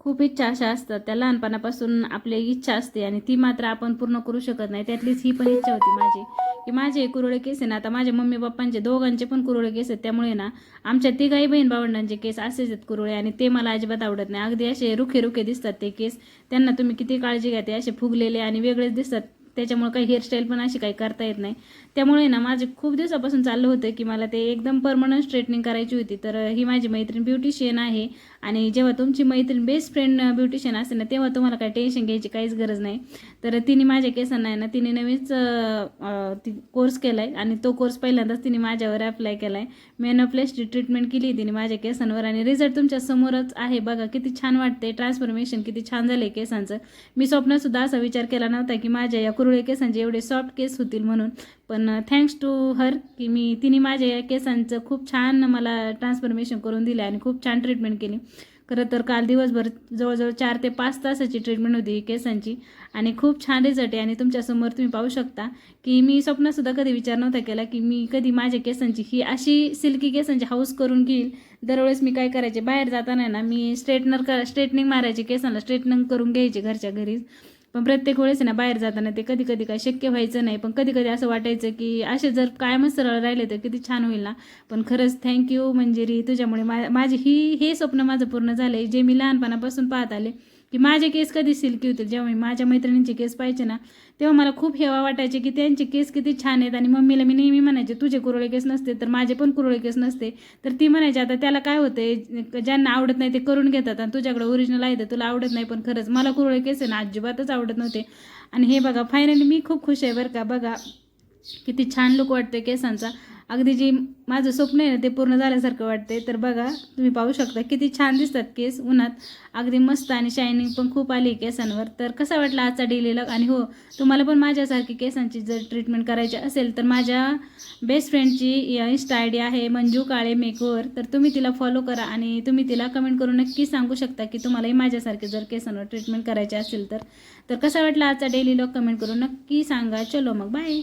खूप इच्छा अशा असतात त्या लहानपणापासून आपली इच्छा असते आणि ती मात्र आपण पूर्ण करू शकत नाही. त्यातलीच ही पण इच्छा होती माझी की माझे कुरळे केस आहे ना, आता माझ्या मम्मी पप्पांचे दोघांचे पण कुरळे केस आहेत. त्यामुळे ना आमच्या तिघाही बहीण भावंडांचे केस असेच आहेत कुरळे आणि ते मला अजिबात आवडत नाही. अगदी असे रुखे रुखे दिसतात ते केस. त्यांना तुम्ही किती काळजी घ्या ते असे फुगलेले आणि वेगळेच दिसतात. त्याच्यामुळे काही हेअरस्टाईल पण अशी काही करता येत नाही. त्यामुळे ना माझे खूप दिवसापासून चाललं होतं की मला ते एकदम परमनंट स्ट्रेटनिंग करायची होती. तर ही माझी मैत्रीण ब्युटिशियन आहे आणि जेव्हा तुमची मैत्रीण बेस्ट फ्रेंड ब्युटिशियन असेल ना, तेव्हा तुम्हाला काही टेन्शन घ्यायची काहीच गरज नाही. तर तिने माझ्या केसांना आहे ना, तिने नवीनच कोर्स केला आहे आणि तो कोर्स पहिल्यांदाच तिने माझ्यावर अप्लाय केला आहे. मेनोप्लास्टी ट्रीटमेंट केली तिने माझ्या केसांवर आणि रिझल्ट तुमच्या समोरच आहे. बघा किती छान वाटते, ट्रान्सफॉर्मेशन किती छान झालं आहे केसांचं. मी स्वप्नातसुद्धा असा विचार केला नव्हता की माझ्या या कुरळे केसांचे एवढे सॉफ्ट केस होतील म्हणून. पण थँक्स टू हर की तिने माझ्या या केसांचं खूप छान मला ट्रान्सफॉर्मेशन करून दिलं आणि खूप छान ट्रीटमेंट केली. खरं तर काल दिवसभर जवळजवळ 4 ते 5 तासाची ट्रीटमेंट होती ही केसांची आणि खूप छान रिझल्ट आहे. आणि तुमच्यासमोर तुम्ही पाहू शकता की मी स्वप्नातसुद्धा कधी विचार नव्हता केला की मी कधी माझ्या केसांची ही अशी सिल्की केसांची हाऊस करून घेईल. दरवेळेस मी काय करायचे, बाहेर जाताना ना मी स्ट्रेटनिंग मारायची, केसांना स्ट्रेटनिंग करून घ्यायची घरच्या घरीच. पण प्रत्येक वेळेस ना बाहेर जाताना ते कधी कधी काय शक्य व्हायचं नाही. पण कधी कधी असं वाटायचं की असे जर कायमच सरळ राहिले तर किती छान होईल ना. पण खरंच थँक्यू मंजिरी, तुझ्यामुळे माझी हे स्वप्न माझं पूर्ण झालं आहे, जे मी लहानपणापासून पाहत आले की माझे केस कधी सिल्की होतील. जेव्हा मी माझ्या मैत्रिणींचे केस पाहायचे ना, तेव्हा मला खूप हेवा वाटायचे की त्यांचे केस किती छान आहेत. आणि मम्मीला मी नेहमी म्हणायचे तुझे कुरळे केस नसते तर माझे पण कुरळे केस नसते. तर ती म्हणायची आता त्याला काय होते, ज्यांना आवडत नाही ते करून घेतात आणि तुझ्याकडे ओरिजिनल आहे तर तुला आवडत नाही. पण खरंच मला कुरळे केस आहे ना अजिबातच आवडत नव्हते. आणि हे बघा फायनली मी खूप खुश आहे बरं का. बघा किती छान लुक वाटते केसांचा. अगदी जी माझं स्वप्न आहे ना ते पूर्ण झाल्यासारखं वाटते. तर बघा तुम्ही पाहू शकता किती छान दिसतात केस उन्हात. अगदी मस्त आणि शायनिंग पण खूप आली केसांवर. तर कसा वाटला आजचा डेली लॉग. आणि हो, तुम्हाला पण माझ्यासारखी केसांची जर ट्रीटमेंट करायची असेल तर माझ्या बेस्ट फ्रेंडची इंस्टा आय डी आहे मंजू काळे मेकओव्हर. तर तुम्ही तिला फॉलो करा आणि तुम्ही तिला कमेंट करून नक्की सांगू शकता की तुम्हालाही माझ्यासारखे जर केसांवर ट्रीटमेंट करायची असेल तर. तर कसा वाटला आजचा डेली लॉग कमेंट करून नक्की सांगा. चलो मग बाय.